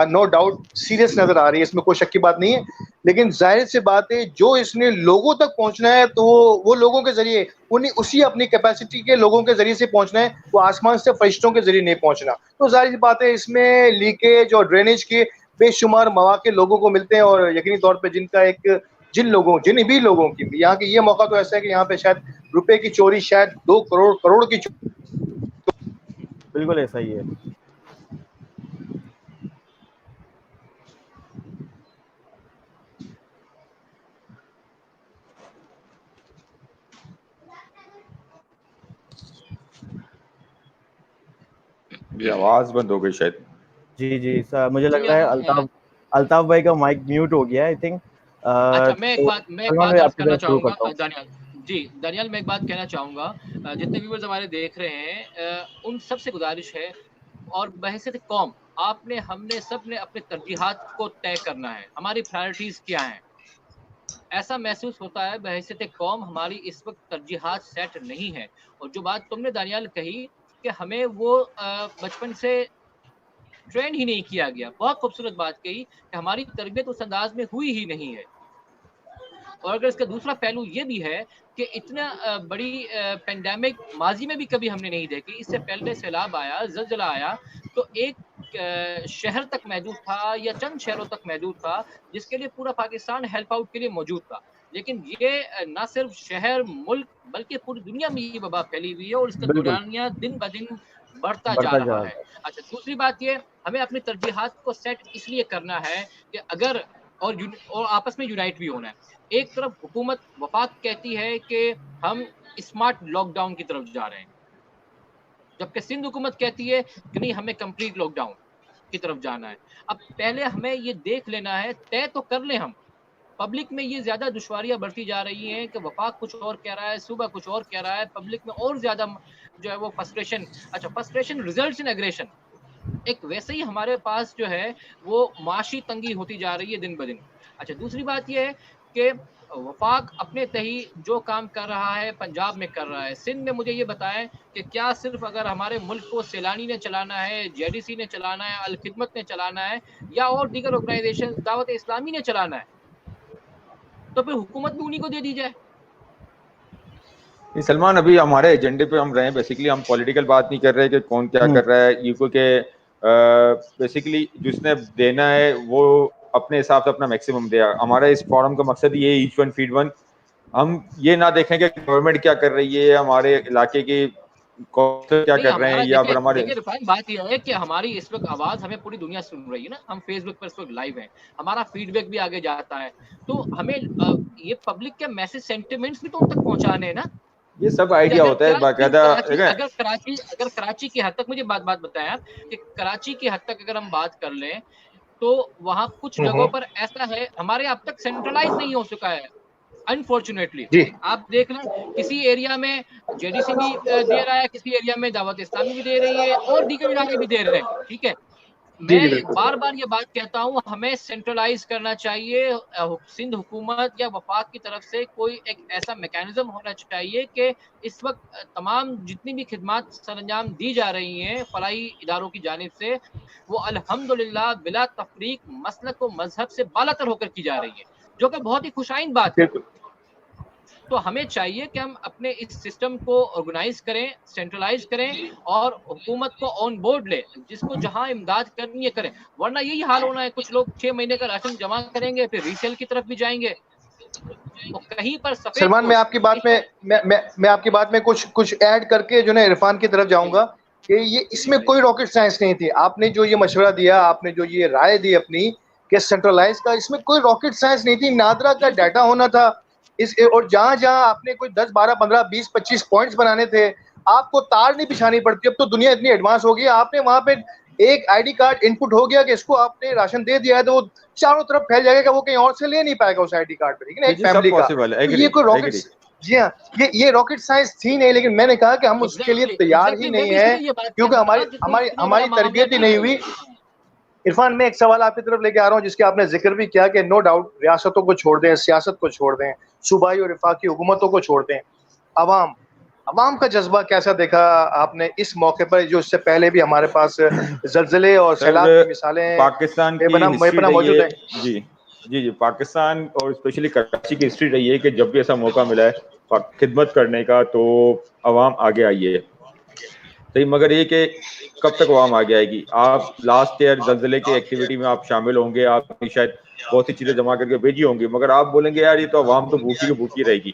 no doubt serious नजर आ रही है, इसमें कोई शक की बात नहीं है, लेकिन जाहिर सी बात है जो इसने लोगों तक पहुंचना है तो वो लोगों के जरिए, उसी अपनी कैपेसिटी के लोगों के जरिए से पहुंचना है, वो आसमान से फरिश्तों के जरिए नहीं पहुंचना। तो जाहिर सी बात है इसमें लीकेज और ड्रेनेज के बेशुमार मौके लोगों को मिलते हैं, और यकीनी तौर पर जिन भी लोगों की यहाँ की, ये मौका तो ऐसा है कि यहाँ पे शायद रुपए की चोरी, शायद 2 करोड़ की चोरी, बिल्कुल ऐसा ही है। आवाज बंद हो गई शायद। जी सर, मुझे लग रहा है अल्ताफ भाई का माइक म्यूट हो गया है, आई थिंक। अच्छा, मैं एक बात कहना चाहूंगा दानियाल जी, दानियाल मैं एक बात कहना चाहूंगा, जितने व्यूअर्स हमारे देख रहे हैं उन सबसे गुजारिश है, और बहैसियत कौम हमने सब ने अपने तरजीहात को तय करना है, हमारी प्रायोरिटीज क्या हैं। ऐसा महसूस होता है बहैसियत कौम हमारी इस वक्त तरजीहात सेट नहीं है। और जो बात तुमने दानियाल कही कि हमें वो बचपन से ट्रेन ही नहीं किया गया, बहुत खूबसूरत बात कही कि हमारी तरबियत उस अंदाज में हुई ही नहीं है। और अगर इसका दूसरा पहलू ये भी है कि इतना बड़ी पेंडेमिक माजी में भी कभी हमने नहीं देखी। इससे पहले सैलाब आया, ज़लज़ला आया, तो एक एक शहर तक महदूद था या चंद शहरों तक महदूद था, जिसके लिए पूरा पाकिस्तान हेल्प आउट के लिए मौजूद था। लेकिन ये ना सिर्फ शहर, मुल्क, बल्कि पूरी दुनिया में ये वबा फैली हुई है और इसका बिल्कुल दौरानिया दिन ब दिन बढ़ता जा बढ़ता जा रहा रहा है। है। अच्छा, दूसरी बात ये, हमें अपनी तरजीहात को सेट इसलिए करना है कि अगर और आपस में यूनाइट भी होना है। एक तरफ हुकूमत वफाक कहती है कि हम स्मार्ट लॉकडाउन की तरफ जा रहे हैं, जबकि सिंध हुकूमत कहती है कि नहीं, हमें कंप्लीट लॉकडाउन की तरफ जाना है। अब पहले हमें ये देख लेना है, तय तो कर लें हम। पब्लिक में ये ज्यादा दुश्वारियां बढ़ती जा रही हैं कि वफाक कुछ और कह रहा है, सुबह कुछ और कह रहा है, पब्लिक में और ज्यादा जो है वो फ्रस्ट्रेशन, अच्छा फ्रस्ट्रेशन रिजल्ट्स इन एग्रेशन। एक वैसे ही हमारे पास जो है वो माशी तंगी होती जा रही है दिन ब दिन। अच्छा, दूसरी बात ये है कि वफाक अपने तही जो काम कर रहा है पंजाब में कर रहा है, सिंध में मुझे ये बताएं कि क्या सिर्फ अगर हमारे मुल्क को सैलानी ने चलाना है, जेडीसी ने चलाना है, अल खिदमत ने चलाना है, या और दीगर ऑर्गेनाइजेशन दावत इस्लामी ने चलाना है, तो फिर हुकूमत भी उन्हीं को दे दी जाए। सलमान, अभी हमारे एजेंडे पे हम रहे हैं, बेसिकली हम पॉलिटिकल बात नहीं कर रहे कि कौन क्या कर रहा है, ये के बेसिकली जिसने देना है वो अपने हिसाब से अपना मैक्सिमम दे। हमारा इस फोरम का मकसद ये ईच वन फीड वन, हम ये ना देखें कि गवर्नमेंट क्या कर रही है, हमारे इलाके की क्या कर रहे हैं, या फिर हमारे देखिए रिफाइन, बात यह है कि हमारी इस वक्त आवाज हमें पूरी दुनिया सुन रही है ना, हम फेसबुक पर इस वक्त लाइव हैं, हमारा फीडबैक भी आगे जाता है, तो हमें ये पब्लिक के मैसेज सेंटिमेंट्स भी तो उन तक पहुंचाने हैं ना। ये सब आइडिया होता है बाकायदा। अगर कराची की हद तक, मुझे बात बताएं आप कि कराची की हद तक अगर हम बात कर लें तो वहां कुछ जगहों पर ऐसा है, हमारे अब तक सेंट्रलाइज नहीं हो चुका है अनफॉर्चुनेटली। जी आप देख लें, किसी एरिया में जेडीसी भी दे रहा है, किसी एरिया में दावत इस्लामी भी दे रही है और दीगर इलाके भी दे रहे हैं, ठीक है। जी मैं बिल्कुल। बार बार ये बात कहता हूँ, हमें सेंट्रलाइज करना चाहिए। सिंध हुकूमत या वफाक की तरफ से कोई एक ऐसा मैकेनिज्म होना चाहिए कि इस वक्त तमाम जितनी भी खिदमात सरंजाम दी जा रही हैं फलाही इदारों की जानिब से, वो अल्हम्दुलिल्लाह बिला तफरीक मसलक व मजहब से बालातर होकर की जा रही है, जो कि बहुत ही खुशाइन बात है। बिल्कुल तो हमें चाहिए कि हम अपने इस सिस्टम को ऑर्गेनाइज करें, सेंट्रलाइज करें और हुकूमत को ऑन बोर्ड ले, जिसको जहां इमदाद करनी है करें, वरना यही हाल होना है। कुछ लोग 6 महीने का राशन जमा करेंगे, फिर रीसेल की तरफ भी जाएंगे, तो कहीं पर सफेद सलमान, मैं आपकी बात में मैं आपकी बात में कुछ ऐड करके जो ना इरफान की तरफ जाऊंगा कि ये इसमें कोई रॉकेट साइंस नहीं थी। आपने जो ये मशवरा दिया, आपने जो ये राय दी अपनी कि सेंट्रलाइज का, इसमें कोई रॉकेट साइंस नहीं थी। नादरा का डाटा होना था इस, और जहां जहां आपने कोई 10 12 15 20 25 पॉइंट्स बनाने थे, आपको तार नहीं बिछानी पड़ती। अब तो दुनिया इतनी एडवांस हो गई, आपने वहां पे एक आईडी कार्ड इनपुट हो गया कि इसको आपने राशन दे दिया है, तो वो चारों तरफ फैल जाएगा कि वो कहीं और से ले नहीं पाएगा उस आईडी कार्ड पे, ठीक है ना, एक फैमिली का। तो ये कोई रॉकेट, जी हाँ, ये रॉकेट साइंस थी नहीं, लेकिन मैंने कहा कि हम उसके लिए तैयार ही नहीं है, क्योंकि हमारी तरबियत ही नहीं हुई। इरफान, मैं एक सवाल आपकी तरफ लेके आ रहा हूँ जिसके आपने जिक्र भी किया कि नो डाउट रियासतों को छोड़ दें, सियासत को छोड़ दें, सूबाई और वफाकी हुकूमतों को छोड़ दें, अवाम का जज्बा कैसा देखा आपने इस मौके पर, जो इससे पहले भी हमारे पास जल्जले और सैलाब की मिसालें पाकिस्तान की बेपनाह मौजूद है। जी जी जी, पाकिस्तान और स्पेशली कराची की हिस्ट्री रही है कि जब भी ऐसा मौका मिला है खिदमत करने का तो अवाम आगे आई है। सही, मगर ये कि कब तक अवाम आगे आएगी? आप लास्ट ईयर जल्जले की एक्टिविटी में आप शामिल होंगे, आप शायद बहुत सी चीजें जमा करके भेजी होंगी, मगर आप बोलेंगे यार ये तो अवाम तो भूखी की भूखी रहेगी।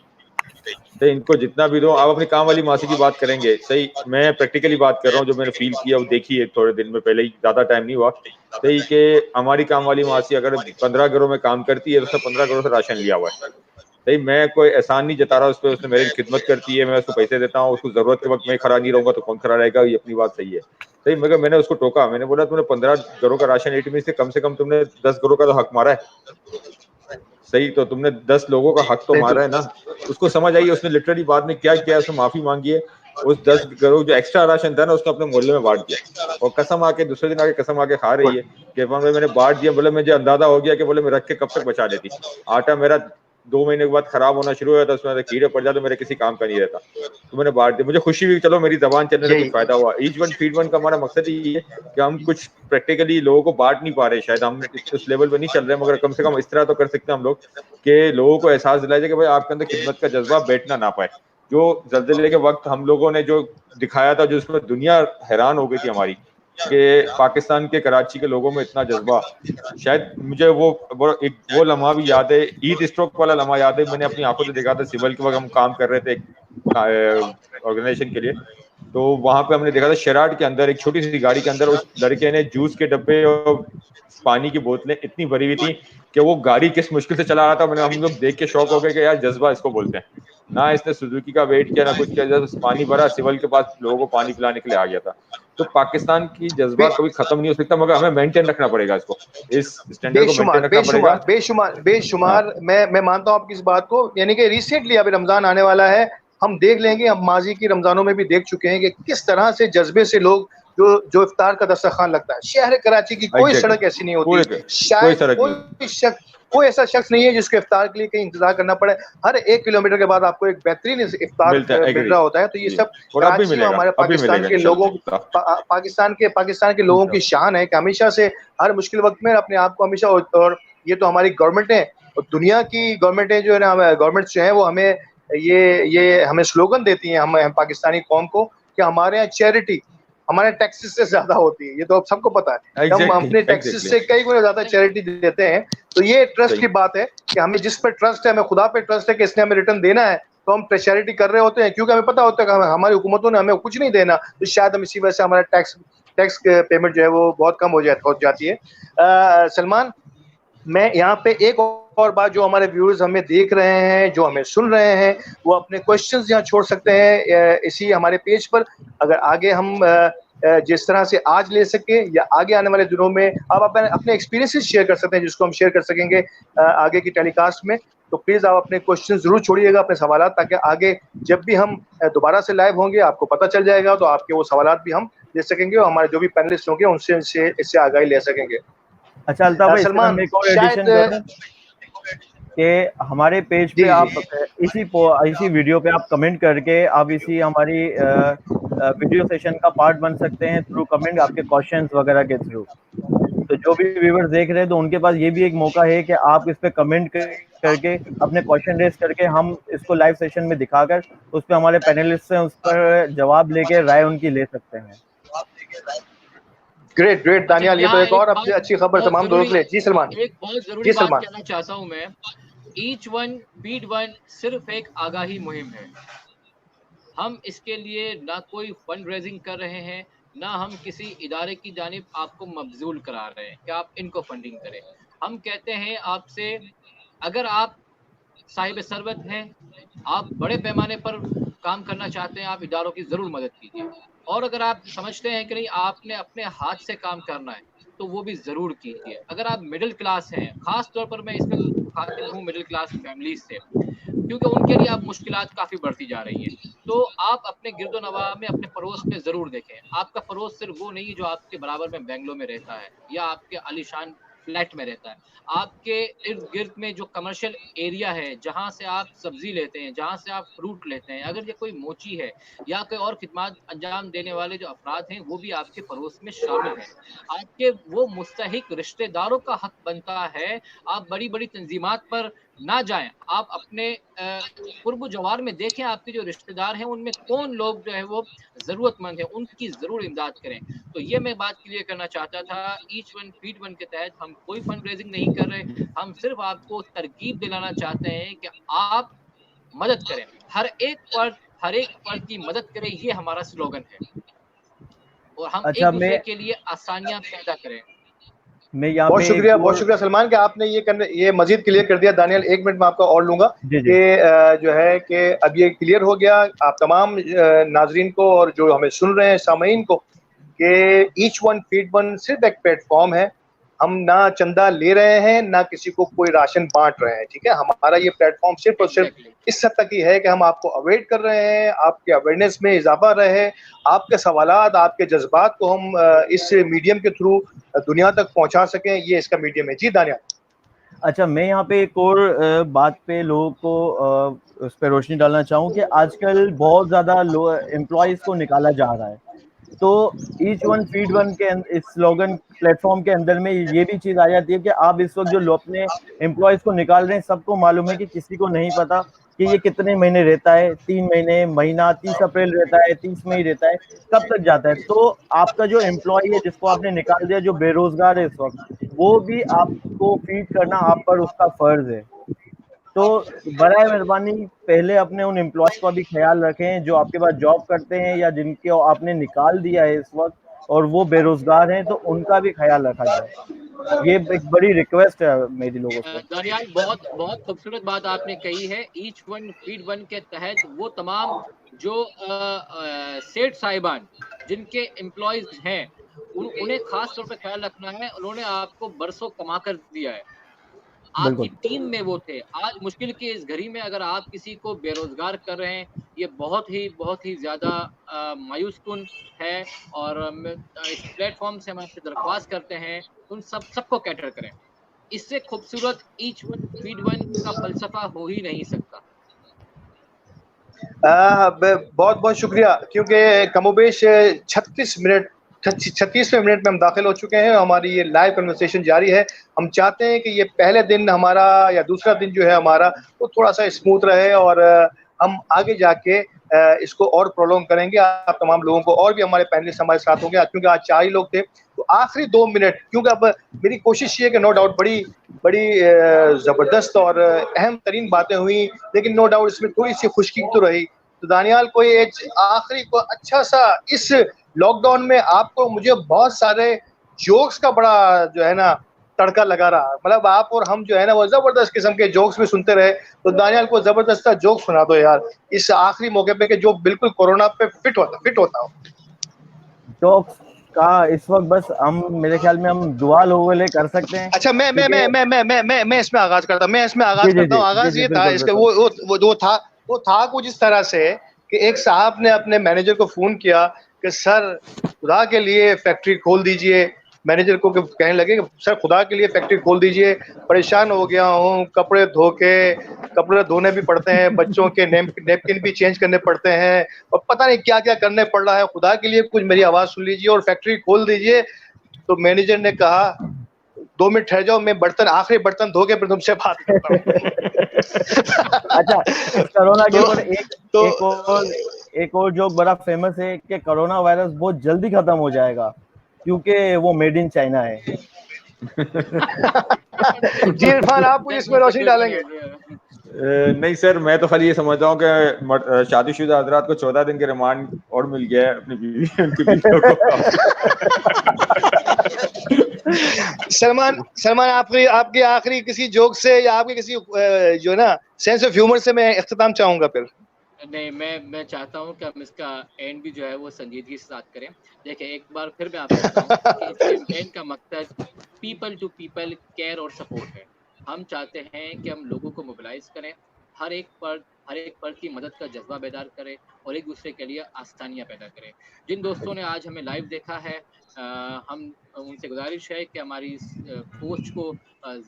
तो इनको जितना भी दो, आप अपनी काम वाली मासी की बात करेंगे। सही, मैं प्रैक्टिकली बात कर रहा हूँ, जो मैंने फील किया वो देखी है थोड़े दिन में पहले ही, ज्यादा टाइम नहीं हुआ। सही कि हमारी काम वाली मासी अगर 15 घरों में काम करती है तो उसने 15 घरों से राशन लिया हुआ है। सही, मैं कोई एहसान नहीं जता रहा उस पर, उसने मेरी खिदमत करती है, मैं उसको पैसे देता हूँ, उसको जरूरत के वक्त मैं खड़ा नहीं रहूंगा तो कौन खड़ा रहेगा, ये अपनी बात सही है। सही, मगर मैंने उसको टोका, मैंने बोला तुमने 15 घरों का राशन इट मीन से कम तुमने 10 घरों का तो हक मारा है। सही, तो तुमने 10 लोगों का हक तो मारा है ना। उसको समझ आई, उसने लिटरली बाद में क्या किया, उसने माफी मांगी है। उस 10 घरों जो एक्स्ट्रा राशन था ना, उसने अपने मोहल्ले में बांट दिया, और कसम आके दूसरे दिन आके कसम आके खा रही है कि भाई मैंने बांट दिया। बोले मुझे अंदाजा हो गया कि बोले मैं रख के कब तक बचा देती, आटा मेरा 2 महीने के बाद खराब होना शुरू हुआ था, उसमें कीड़े पड़ जाते, मेरे किसी काम का नहीं रहता, तो मैंने बांट दिया। मुझे खुशी हुई, चलो मेरी जबान चलने से कुछ फायदा हुआ। ईच वन फीड वन का हमारा मकसद ही है कि हम कुछ प्रैक्टिकली लोगों को बांट नहीं पा रहे, शायद हम उस लेवल पे नहीं चल रहे, मगर कम से कम इस तरह तो कर सकते हैं हम लोग कि लोगों को एहसास दिलाया जाए कि भाई आपके अंदर खिदमत का जज्बा बैठना ना पाए। जो जल्जले के वक्त हम लोगों ने जो दिखाया था, जो उसमें दुनिया हैरान हो गई थी हमारी, कि पाकिस्तान के कराची के लोगों में इतना जज्बा, शायद मुझे वो लम्हा भी याद है, हीट स्ट्रोक वाला लम्हा याद है, मैंने अपनी आंखों से देखा था सिविल के वक्त हम काम कर रहे थे ऑर्गेनाइजेशन के लिए, तो वहां पे हमने देखा था शेराट के अंदर एक छोटी सी गाड़ी के अंदर उस लड़के ने जूस के डब्बे और पानी की बोतलें इतनी भरी हुई थी कि वो गाड़ी किस मुश्किल से चला रहा था। हम लोग देख के शौक हो गए कि यार जज्बा इसको बोलते हैं। ना इसने सुजुकी का वेट किया ना कुछ किया, जब पानी भरा सिविल के पास लोगों को पानी पिलाने के लिए आ गया था। तो पाकिस्तान की जज्बा कभी खत्म नहीं हो सकता, मगर हमें मेंटेन रखना पड़ेगा इसको, इस स्टैंडर्ड को मेंटेन रखना पड़ेगा। बेशुमार मैं मानता हूँ आपकी इस बात को। यानी कि रिसेंटली अभी रमजान आने वाला है, हम देख लेंगे, हम माजी की रमजानों में भी देख चुके हैं कि किस तरह से जज्बे से लोग जो इफ्तार का दस्तरखान लगता है। शहर कराची की कोई सड़क ऐसी नहीं होती, शायद कोई ऐसा शख्स नहीं है जिसको इफ्तार के लिए कहीं इंतजार करना पड़े। हर 1 किलोमीटर के बाद आपको एक बेहतरीन इफ्तार मिल रहा होता है। तो ये सब कराची में हमारे पाकिस्तान के लोगों पाकिस्तान के लोगों की शान है कि हमेशा से हर मुश्किल वक्त में अपने आप को हमेशा, और ये तो हमारी गवर्नमेंट है और दुनिया की गवर्नमेंटें जो है ना, गवर्नमेंट्स जो है वो हमें ये हमें स्लोगन देती हैं, हम पाकिस्तानी कौम को, कि हमारे यहाँ चैरिटी हमारे टैक्सेस से ज्यादा होती है। ये तो अब सबको पता है। हम अपने टैक्सेस से कई गुना ज्यादा चैरिटी देते हैं। तो ये ट्रस्ट की बात है कि हमें जिस पर ट्रस्ट है, हमें खुदा पे ट्रस्ट है कि इसने हमें रिटर्न देना है, तो हम चैरिटी कर रहे होते हैं, क्योंकि हमें पता होता है कि हमारी हुकूमतों ने हमें कुछ नहीं देना, तो शायद हम इसी वजह से हमारा टैक्स पेमेंट जो है वो बहुत कम हो जाती है। सलमान, मैं यहाँ पे एक और बात, जो हमारे व्यूअर्स हमें देख रहे हैं, जो हमें सुन रहे हैं, वो अपने क्वेश्चंस यहाँ छोड़ सकते हैं इसी हमारे पेज पर। अगर आगे हम जिस तरह से आज ले सके या आगे आने वाले दिनों में आप अपने एक्सपीरियंसेस शेयर कर सकते हैं, जिसको हम शेयर कर सकेंगे आगे की टेलीकास्ट में। तो प्लीज आप अपने क्वेश्चन जरूर छोड़िएगा, अपने सवाल, ताकि आगे जब भी हम दोबारा से लाइव होंगे आपको पता चल जाएगा, तो आपके वो सवाल भी हम ले सकेंगे और हमारे जो भी पैनलिस्ट होंगे उनसे इससे आगाही ले सकेंगे। अच्छा अल्ताफ भाई, सलमान एक और एडिशन कि हमारे पेज पे आप इसी वीडियो पे आप कमेंट करके आप इसी हमारी वीडियो सेशन का पार्ट बन सकते हैं थ्रू कमेंट, आपके क्वेश्चंस वगैरह के थ्रू। तो जो भी व्यूअर्स देख रहे हैं तो उनके पास ये भी एक मौका है कि आप इस पे कमेंट करके अपने क्वेश्चन रेज करके हम इसको लाइव सेशन में दिखाकर उस पर हमारे पैनलिस्ट हैं उस पर जवाब लेके राय उनकी ले सकते हैं। ग्रेट दानियाल, ये तो एक और अच्छी खबर तमाम दोस्तों के लिए। जी सलमान, एक बहुत जरूरी बात कहना चाहता हूं मैं। ईच वन फीड वन सिर्फ एक आगाही मुहिम है। हम इसके लिए ना कोई फंड रेजिंग कर रहे हैं, ना हम किसी इदारे की जानिब आपको मबजूल करा रहे हैं कि आप इनको फंडिंग करें। हम कहते हैं आपसे, अगर आप साहिब सरवत हैं, आप बड़े पैमाने पर काम करना चाहते हैं, आप इदारों की ज़रूर मदद कीजिए। और अगर आप समझते हैं कि नहीं आपने अपने हाथ से काम करना है, तो वो भी ज़रूर कीजिए। अगर आप मिडिल क्लास हैं, ख़ास तौर पर मैं इसमें खातिब हूँ मिडिल क्लास फैमिलीज से, क्योंकि उनके लिए अब मुश्किलात काफ़ी बढ़ती जा रही हैं। तो आप अपने गिरदो नवा में, अपने पड़ोस में ज़रूर देखें। आपका पड़ोस सिर्फ वो नहीं है जो आपके बराबर में बेंगलोर में रहता है या आपके आलीशान फ्लैट में रहता है। आपके इर्द गिर्द में जो कमर्शियल एरिया है, जहाँ से आप सब्जी लेते हैं, जहाँ से आप फ्रूट लेते हैं, अगर ये कोई मोची है या कोई और खिदमत अंजाम देने वाले जो अफराद हैं, वो भी आपके पड़ोस में शामिल हैं। आपके वो मुस्तहिक रिश्तेदारों का हक बनता है आप बड़ी बड़ी तंजीमात पर ना जाएं। आप अपने कुर्ब जवार में देखें, आपके जो रिश्तेदार हैं उनमें कौन लोग जो है वो ज़रूरतमंद हैं, उनकी ज़रूर इमदाद करें। तो ये मैं बात क्लियर करना चाहता था। ईच वन फीड वन के तहत हम कोई फंड रेजिंग नहीं कर रहे, हम सिर्फ आपको तरकीब दिलाना चाहते हैं कि आप मदद करें, हर एक फर्द की मदद करें, ये हमारा स्लोगन है। और हम एक दूसरे के लिए आसानियां पैदा करें। मैं बहुत शुक्रिया सलमान कि आपने ये मजीद क्लियर कर दिया। दानियल, 1 मिनट में आपका और लूंगा कि जो है कि अब ये क्लियर हो गया आप तमाम नाजरीन को और जो हमें सुन रहे हैं सामीन को, कि ईच वन फीड वन सिर्फ एक प्लेटफॉर्म है। हम ना चंदा ले रहे हैं, ना किसी को कोई राशन बांट रहे हैं, ठीक है। हमारा ये प्लेटफॉर्म सिर्फ और सिर्फ इस हद तक ही है कि हम आपको अवेयर कर रहे हैं, आपके अवेयरनेस में इजाफा रहे, आपके सवालात, आपके जज्बात को हम इस मीडियम के थ्रू दुनिया तक पहुंचा सकें, ये इसका मीडियम है। जी दानिया। अच्छा, मैं यहाँ पे एक और बात पे लोगों को उस पर रोशनी डालना चाहूँ कि आजकल बहुत ज़्यादा एम्प्लॉयज़ को निकाला जा रहा है। तो ईच वन फीड वन के इस स्लोगन प्लेटफॉर्म के अंदर में ये भी चीज़ आ जाती है कि आप इस वक्त जो अपने एम्प्लॉयज़ को निकाल रहे हैं, सबको मालूम है कि किसी को नहीं पता कि ये कितने महीने रहता है, 3 महीने, महीना, 30 अप्रैल रहता है, 30 मई रहता है, कब तक जाता है। तो आपका जो एम्प्लॉय है जिसको आपने निकाल दिया, जो बेरोजगार है इस वक्त, वो भी आपको फीड करना आप पर उसका फर्ज है। तो बराए मेहरबानी पहले अपने उन एम्प्लॉयज का भी ख्याल रखें जो आपके पास जॉब करते हैं या जिनके आपने निकाल दिया है इस वक्त और वो बेरोजगार हैं, तो उनका भी ख्याल रखा जाए। ये एक बड़ी रिक्वेस्ट है मेरी लोगों से। दानियाल, बहुत बहुत खूबसूरत बात आपने कही है। ईच वन फीड वन के तहत वो तमाम जो सेठ साहिबान जिनके एम्प्लॉयज हैं उन्हें खास तौर पे ख्याल रखना है। उन्होंने आपको बरसों कमा कर दिया है, आपकी बिल्कुल टीम में वो थे। आज मुश्किल की इस घड़ी में अगर आप किसी को बेरोजगार कर रहे हैं, ये बहुत ही ज्यादा मायूस कुन है। और इस प्लेटफॉर्म से हम आपसे दरख्वास्त करते हैं उन सबको कैटर करें। इससे खूबसूरत ईच वन फीड वन का फलसफा हो ही नहीं सकता। बहुत बहुत शुक्रिया, क्योंकि कमोबेश 36वें मिनट में हम दाखिल हो चुके हैं। हमारी ये लाइव कन्वर्सेशन जारी है। हम चाहते हैं कि ये पहले दिन हमारा या दूसरा दिन जो है हमारा वो थोड़ा सा स्मूथ रहे और हम आगे जाके इसको और प्रोलॉन्ग करेंगे। आप तमाम लोगों को, और भी हमारे पैनलिस्ट हमारे साथ होंगे, क्योंकि आज 4 ही लोग थे। तो आखिरी 2 मिनट, क्योंकि अब मेरी कोशिश ये है कि नो डाउट बड़ी बड़ी ज़बरदस्त और अहम तरीन बातें हुई, लेकिन नो डाउट इसमें थोड़ी सी खुशकी तो रही। तो दानियाल, कोई एक आखिरी को अच्छा सा, इस लॉकडाउन में आपको, मुझे बहुत सारे जोक्स का बड़ा जो है ना तड़का लगा रहा, मतलब आप और हम जो है ना वो जबरदस्त किस्म के जोक्स भी सुनते रहे। तो दानियाल को जबरदस्त सा जोक सुना दो यार इस आखिरी मौके पे, कि जो बिल्कुल कोरोना पे फिट होता हो। जोक्स का इस वक्त बस हम, मेरे ख्याल में हम दुआ लोगों के लिए कर सकते हैं। अच्छा, मैं इसमें आगाज करता हूँ। आगाज ये था बिल्कुल इसके, बिल्कुल। वो था कुछ इस तरह से कि एक साहब ने अपने मैनेजर को फोन किया कि सर खुदा के लिए फैक्ट्री खोल दीजिए। मैनेजर को कहने लगे कि सर खुदा के लिए फैक्ट्री खोल दीजिए, परेशान हो गया हूँ, कपड़े धोने भी पड़ते हैं, बच्चों के नेपकिन भी चेंज करने पड़ते हैं, और पता नहीं क्या क्या करने पड़ रहा है, खुदा के लिए कुछ मेरी आवाज सुन लीजिए और फैक्ट्री खोल दीजिए। तो मैनेजर ने कहा 2 मिनट ठहर जाओ, मैं आखिरी बर्तन धो के फिर तुमसे बात करता हूँ। अच्छा, इस कोरोना के ऊपर तो एक और जोक बड़ा फेमस है कि कोरोना वायरस बहुत जल्दी खत्म हो जाएगा क्योंकि वो मेड इन चाइना है। जी इरफान, आप कुछ इसमें रोशनी डालेंगे? नहीं सर, मैं तो खाली ये समझता हूँ कि शादीशुदा हजरात को 14 दिन के रिमांड और मिल गया है अपनी बीवी उनकी बीवियों को। सलमान, आपकी आखिरी किसी जोक से या आपके किसी जो है ना सेंस ऑफ ह्यूमर से मैं इख्तिताम चाहूंगा फिर। नहीं, मैं चाहता हूँ कि हम इसका एंड भी जो है वो संजीदगी से साथ करें। देखिए, एक बार फिर मैं आपको बताऊँ कि इस कैंपेन का मकसद पीपल टू पीपल केयर और सपोर्ट है। हम चाहते हैं कि हम लोगों को मोबिलाइज करें, हर एक पर्द की मदद का जज्बा बेदार करें और एक दूसरे के लिए आसानियाँ पैदा करें। जिन दोस्तों ने आज हमें लाइव देखा है, हम उनसे गुजारिश है कि हमारी इस पोस्ट को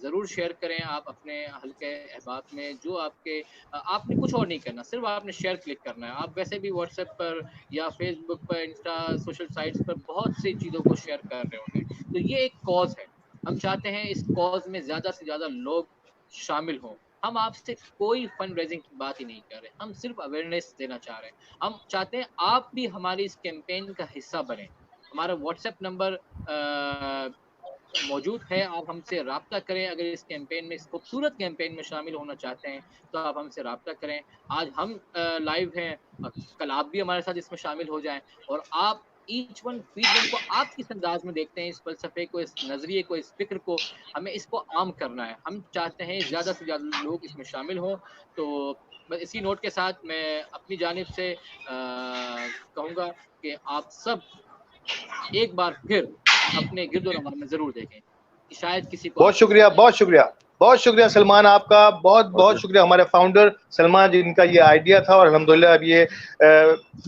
ज़रूर शेयर करें। आप अपने हल्के अहबाब में जो आपने कुछ और नहीं करना, सिर्फ आपने शेयर क्लिक करना है। आप वैसे भी व्हाट्सएप पर या फेसबुक पर, इंस्टा, सोशल साइट्स पर बहुत सी चीज़ों को शेयर कर रहे होंगे। तो ये एक कॉज है, हम चाहते हैं इस कॉज में ज़्यादा से ज़्यादा लोग शामिल हों। हम आपसे कोई फंड रेजिंग की बात ही नहीं कर रहे, हम सिर्फ अवेयरनेस देना चाह रहे हैं। हम चाहते हैं आप भी हमारी इस कैंपेन का हिस्सा बने। हमारा व्हाट्सएप नंबर मौजूद है, आप हमसे राब्ता करें। अगर इस कैंपेन में, इस खूबसूरत कैंपेन में शामिल होना चाहते हैं तो आप हमसे राब्ता करें। आज हम लाइव हैं, कल आप भी हमारे साथ इसमें शामिल हो जाएं और आप ईच वन फीड वन को आप किस अंदाज में देखते हैं, इस फलसफे को, इस नज़रिए को, इस फिक्र को, हमें इसको आम करना है। हम चाहते हैं ज़्यादा से ज़्यादा लोग इसमें शामिल हों। तो बस इसी नोट के साथ मैं अपनी जानिब से कहूँगा कि आप सब एक बार फिर अपने गिरदोनवार में जरूर देखें, शायद किसी को। बहुत शुक्रिया सलमान, आपका बहुत शुक्रिया। हमारे फाउंडर सलमान जिनका ये आइडिया था और अल्हम्दुलिल्लाह अब ये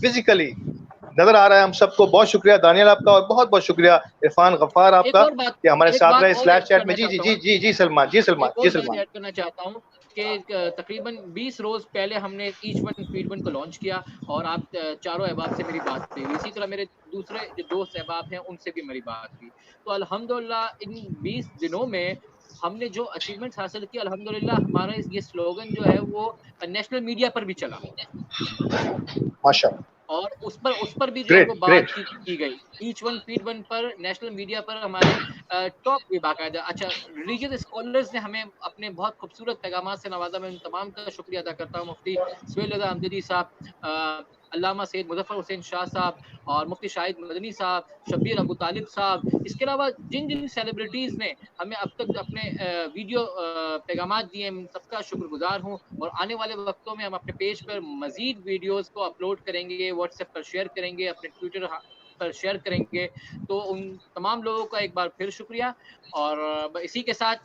फिजिकली नजर आ रहा है हम सबको। बहुत शुक्रिया दानियाल आपका, और बहुत शुक्रिया इरफान गफ्फार आपका कि हमारे साथ रहे स्लैश चैट में। जी सलमान ऐड करना चाहता हूँ कि तकरीबन 20 रोज पहले हमने ईच वन फीड वन को लॉन्च किया और आप चारों अहबाब से मेरी बात हुई। इसी तरह मेरे दूसरे जो दोस्त अहबाब हैं उनसे भी मेरी बात हुई। तो अल्हम्दुलिल्लाह इन 20 दिनों में हमने जो अचीवमेंट्स हासिल की अल्हम्दुलिल्लाह हमारा ये स्लोगन जो है वो नेशनल मीडिया पर भी चला माशाल्लाह, और उस पर भी जो है ग्रेट वो बात ग्रेट। की गई। ईच वन फीड वन पर नेशनल मीडिया पर हमारे टॉप भी बाकायदा अच्छा रिलीजियस स्कॉलर्स ने हमें अपने बहुत खूबसूरत पैगाम से नवाजा। मैं उन तमाम का शुक्रिया अदा करता हूँ। मुफ्ती सुहेल रज़ा अहमदी साहब, अल्लामा सैयद मुज़फ़्फ़र हुसैन शाह साहब और मुफ्ती शाहिद मदनी साहब, शब्बीर अबू तालिब साहब, इसके अलावा जिन जिन सेलिब्रिटीज़ ने हमें अब तक अपने वीडियो पैगामात दिए, मैं सबका शुक्रगुजार हूँ। और आने वाले वक्तों में हम अपने पेज पर मज़ीद वीडियोज़ को अपलोड करेंगे, व्हाट्सएप पर शेयर करेंगे, अपने ट्विटर पर शेयर करेंगे। तो उन तमाम लोगों का एक बार फिर शुक्रिया और इसी के साथ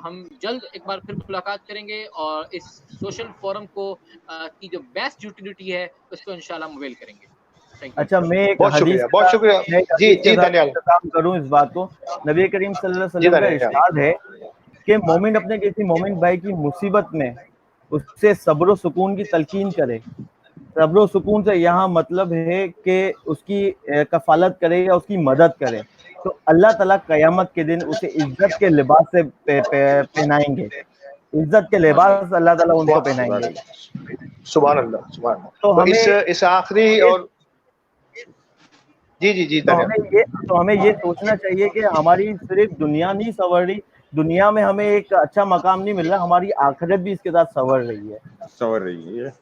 हम जल्द एक बार फिर मुलाकात करेंगे और इस सोशल फोरम को की जो बेस्ट यूटिलिटी है उसको इंशाल्लाह हम अवेल करेंगे। Thank you. अच्छा, मैं एक बहुत हदीस शुक्रिया, के बहुत साथ शुक्रिया। मैं एक जी हदीस के जी साथ दानियाल, इख्तिताम करूं इस बात को। नबी करीम सल्लल्लाहु अलैहि जी वसल्लम का दानियाल। इरशाद है कि मोमिन अपने किसी मोमिन भाई की मुसीबत में उससे सब्र व सुकून की तलकीन करे। सब्र व सुकून से यहाँ मतलब है कि उसकी कफालत करे या उसकी मदद करे, तो अल्लाह ताला क़यामत के दिन उसे इज्जत के लिबास से पहनाएंगे। इज्जत के लिबास अल्लाह ताला उनको बहुत पहनाएंगे। सुभान अल्लाह, सुभान अल्लाह। तो तो हमें इस आखिरी ये और जी जी जी तो दानियाल। हमें ये सोचना चाहिए कि हमारी सिर्फ दुनिया नहीं संवर रही, दुनिया में हमें एक अच्छा मकाम नहीं मिल रहा, हमारी आखिरत भी इसके साथ संवर रही है। सवर रही है।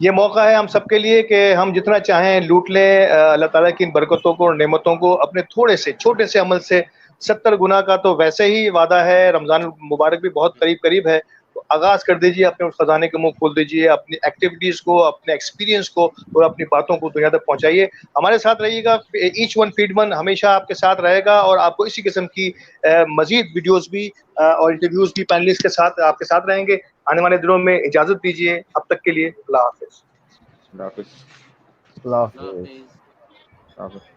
ये मौका है हम सबके लिए कि हम जितना चाहें लूट लें अल्लाह ताला की इन बरकतों को और नेमतों को। अपने थोड़े से छोटे से अमल से 70 गुना का तो वैसे ही वादा है। रमजान मुबारक भी बहुत करीब करीब है, तो आगाज कर दीजिए, अपने उस खजाने के मुंह खोल दीजिए, अपनी एक्टिविटीज को, अपने एक्सपीरियंस को और अपनी बातों को दुनिया तक पहुंचाइए। हमारे साथ रहिएगा, ईच वन फीड वन हमेशा आपके साथ रहेगा और आपको इसी किस्म की मजीद वीडियोस भी और इंटरव्यूज भी पैनलिस्ट के साथ आपके साथ रहेंगे। आने वाले दिनों में इजाजत दीजिए, अब तक के लिए अल्लाह हाफिज। अल्लाह हाफिज़। अल्लाह अल्लाह हाफ़िज़। हाफ़िज़। अल्लाह हाफिज़।